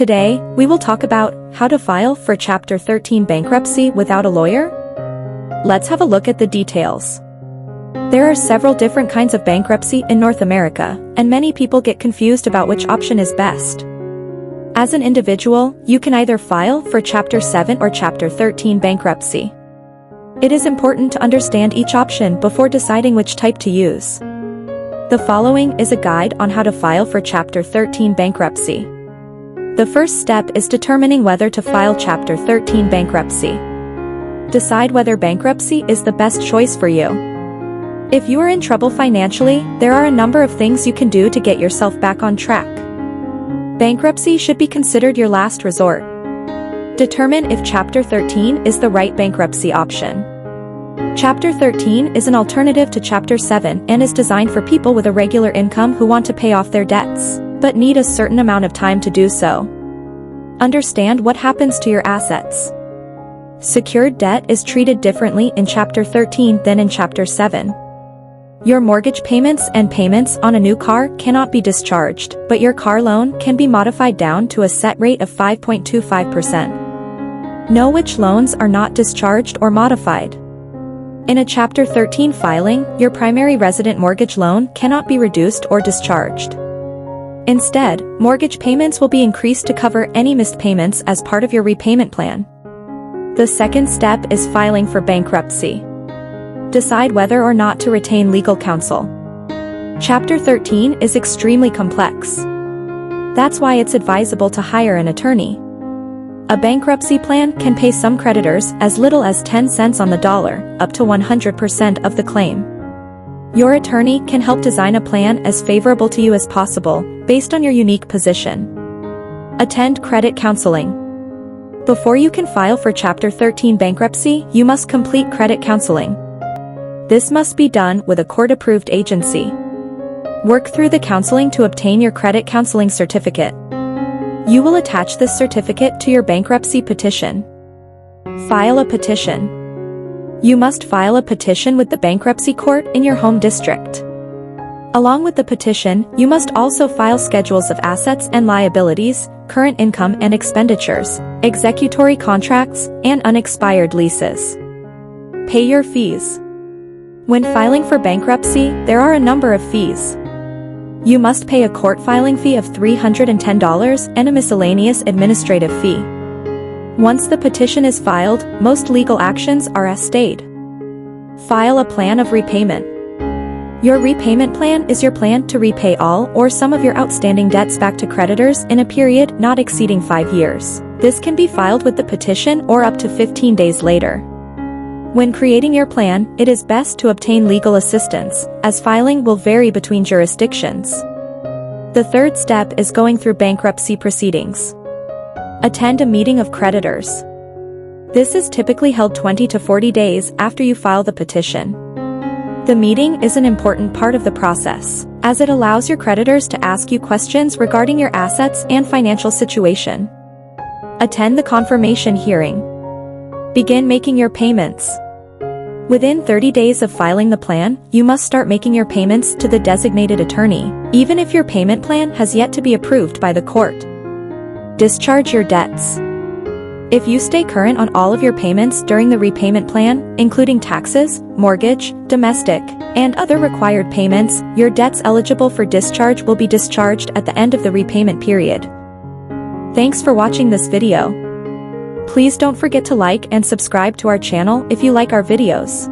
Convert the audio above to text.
Today, we will talk about how to file for Chapter 13 bankruptcy without a lawyer. Let's have a look at the details. There are several different kinds of bankruptcy in North America, and many people get confused about which option is best. As an individual, you can either file for Chapter 7 or Chapter 13 bankruptcy. It is important to understand each option before deciding which type to use. The following is a guide on how to file for Chapter 13 bankruptcy. The first step is determining whether to file Chapter 13 bankruptcy. Decide whether bankruptcy is the best choice for you. If you are in trouble financially, there are a number of things you can do to get yourself back on track. Bankruptcy should be considered your last resort. Determine if Chapter 13 is the right bankruptcy option. Chapter 13 is an alternative to Chapter 7 and is designed for people with a regular income who want to pay off their debts, but need a certain amount of time to do so. Understand what happens to your assets. Secured debt is treated differently in Chapter 13 than in Chapter 7. Your mortgage payments and payments on a new car cannot be discharged, but your car loan can be modified down to a set rate of 5.25%. Know which loans are not discharged or modified. In a Chapter 13 filing, your primary resident mortgage loan cannot be reduced or discharged. Instead, mortgage payments will be increased to cover any missed payments as part of your repayment plan. The second step is filing for bankruptcy. Decide whether or not to retain legal counsel. Chapter 13 is extremely complex. That's why it's advisable to hire an attorney. A bankruptcy plan can pay some creditors as little as 10 cents on the dollar, up to 100% of the claim. Your attorney can help design a plan as favorable to you as possible, based on your unique position. Attend credit counseling. Before you can file for Chapter 13 bankruptcy, you must complete credit counseling. This must be done with a court-approved agency. Work through the counseling to obtain your credit counseling certificate. You will attach this certificate to your bankruptcy petition. File a petition. You must file a petition with the bankruptcy court in your home district. Along with the petition, you must also file schedules of assets and liabilities, current income and expenditures, executory contracts, and unexpired leases. Pay your fees. When filing for bankruptcy, there are a number of fees. You must pay a court filing fee of $310 and a miscellaneous administrative fee. Once the petition is filed, most legal actions are stayed. File a plan of repayment. Your repayment plan is your plan to repay all or some of your outstanding debts back to creditors in a period not exceeding 5 years. This can be filed with the petition or up to 15 days later. When creating your plan, it is best to obtain legal assistance, as filing will vary between jurisdictions. The third step is going through bankruptcy proceedings. Attend a meeting of creditors. This is typically held 20 to 40 days after you file the petition. The meeting is an important part of the process, as it allows your creditors to ask you questions regarding your assets and financial situation. Attend the confirmation hearing. Begin making your payments. Within 30 days of filing the plan, you must start making your payments to the designated attorney, even if your payment plan has yet to be approved by the court. Discharge your debts. If you stay current on all of your payments during the repayment plan, including taxes, mortgage, domestic, and other required payments, your debts eligible for discharge will be discharged at the end of the repayment period. Thanks for watching this video. Please don't forget to like and subscribe to our channel if you like our videos.